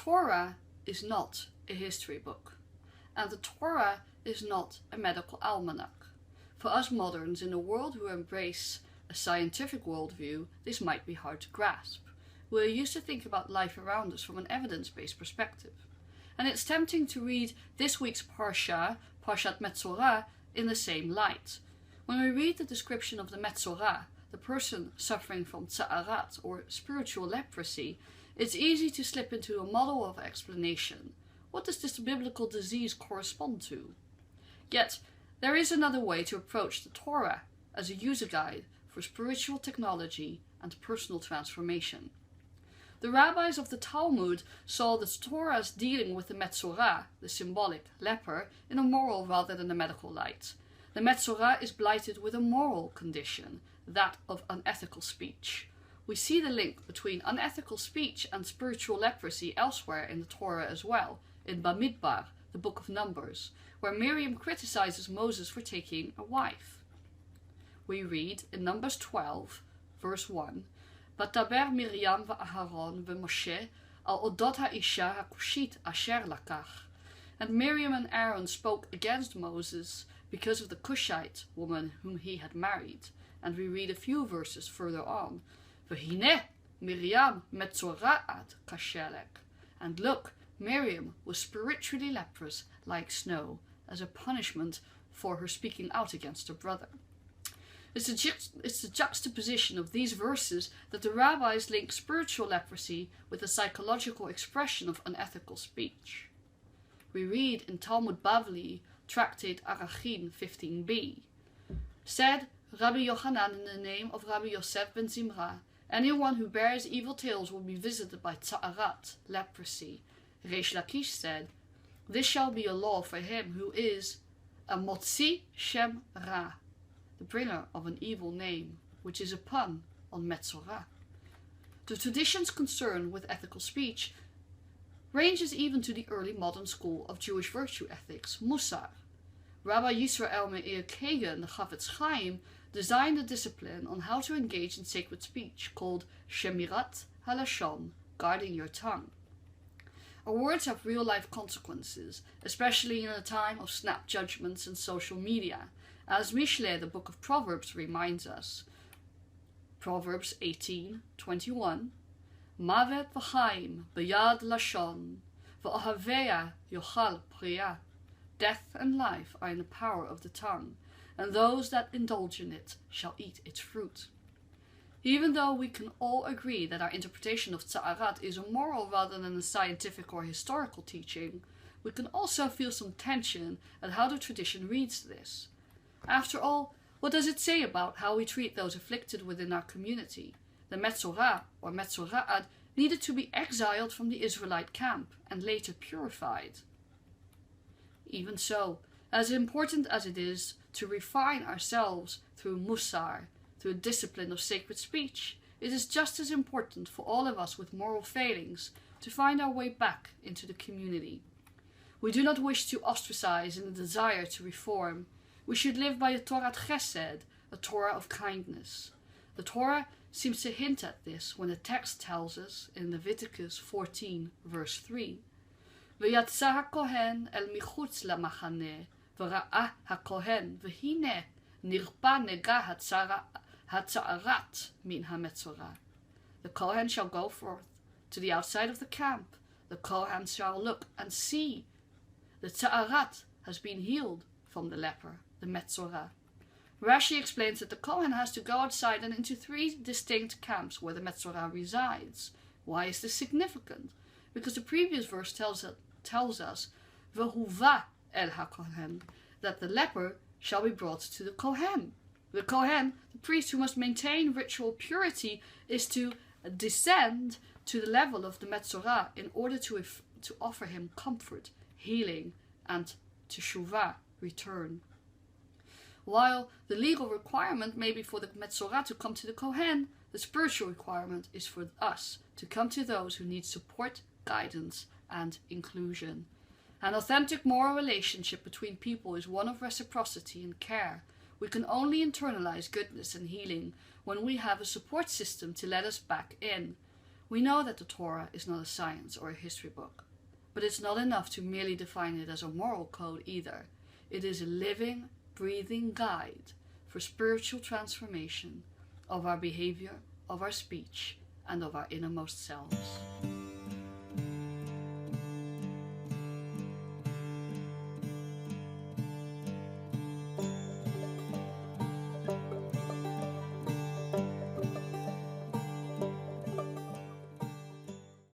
Torah is not a history book, and the Torah is not a medical almanac. For us moderns in a world who embrace a scientific worldview, this might be hard to grasp. We're used to think about life around us from an evidence-based perspective. And it's tempting to read this week's Parashat Metzora, in the same light. When we read the description of the Metzora, the person suffering from tza'arat, or spiritual leprosy, it's easy to slip into a model of explanation. What does this biblical disease correspond to? Yet, there is another way to approach the Torah as a user guide for spiritual technology and personal transformation. The rabbis of the Talmud saw the Torah's dealing with the Metzora, the symbolic leper, in a moral rather than a medical light. The Metzora is blighted with a moral condition, that of unethical speech. We see the link between unethical speech and spiritual leprosy elsewhere in the Torah as well, in Bamidbar, the book of Numbers, where Miriam criticizes Moses for taking a wife. We read in Numbers 12, verse 1, "Vataber Miriam va'Aharon v'Moshe al odot ha'isha ha'kushit asher lakach." And Miriam and Aaron spoke against Moses because of the Cushite woman whom he had married. And we read a few verses further on, "V'hineh Miriam metzoraat kashelek." And look, Miriam was spiritually leprous like snow, as a punishment for her speaking out against her brother. It's the juxtaposition of these verses that the rabbis link spiritual leprosy with the psychological expression of unethical speech. We read in Talmud Bavli, Tractate Arachin 15b, said Rabbi Yochanan in the name of Rabbi Yosef ben Zimra, "Anyone who bears evil tales will be visited by tza'arat, leprosy." Reish Lakish said, "This shall be a law for him who is a motzi shem ra, the bringer of an evil name, which is a pun on Metzora." The tradition's concern with ethical speech ranges even to the early modern school of Jewish virtue ethics, Musar. Rabbi Yisrael Meir Kagan, the Chavetz Chaim, designed a discipline on how to engage in sacred speech called Shemirat HaLashon, guarding your tongue. Our words have real-life consequences, especially in a time of snap judgments and social media, as Mishle, the book of Proverbs, reminds us. Proverbs 18:21, "Mavet v'chaim b'yad lashon, v'ohavea yochal priya." Death and life are in the power of the tongue, and those that indulge in it shall eat its fruit. Even though we can all agree that our interpretation of tza'arat is a moral rather than a scientific or historical teaching, we can also feel some tension at how the tradition reads this. After all, what does it say about how we treat those afflicted within our community? The Metzora, or Metzora'ad, needed to be exiled from the Israelite camp and later purified. Even so, as important as it is to refine ourselves through musar, through a discipline of sacred speech, it is just as important for all of us with moral failings to find our way back into the community. We do not wish to ostracize in a desire to reform. We should live by a Torah chesed, a Torah of kindness. The Torah seems to hint at this when the text tells us in Leviticus 14, verse 3, "V'yatsa hakohen el michutz lamachaneh, v'ra'ah hakohen, v'hineh nirpa nega hatza'arat min hametzora." The Kohen shall go forth to the outside of the camp. The Kohen shall look and see. The tza'arat has been healed from the leper, the Metzora. Rashi explains that the Kohen has to go outside and into 3 distinct camps where the Metzora resides. Why is this significant? Because the previous verse tells us, "V'huva el hakohen," that the leper shall be brought to the Kohen. The Kohen, the priest who must maintain ritual purity, is to descend to the level of the Metzora in order to offer him comfort, healing, and teshuvah, return. While the legal requirement may be for the Metzora to come to the Kohen, the spiritual requirement is for us to come to those who need support, guidance, and inclusion. An authentic moral relationship between people is one of reciprocity and care. We can only internalize goodness and healing when we have a support system to let us back in. We know that the Torah is not a science or a history book, but it's not enough to merely define it as a moral code either. It is a living, breathing guide for spiritual transformation of our behavior, of our speech, and of our innermost selves.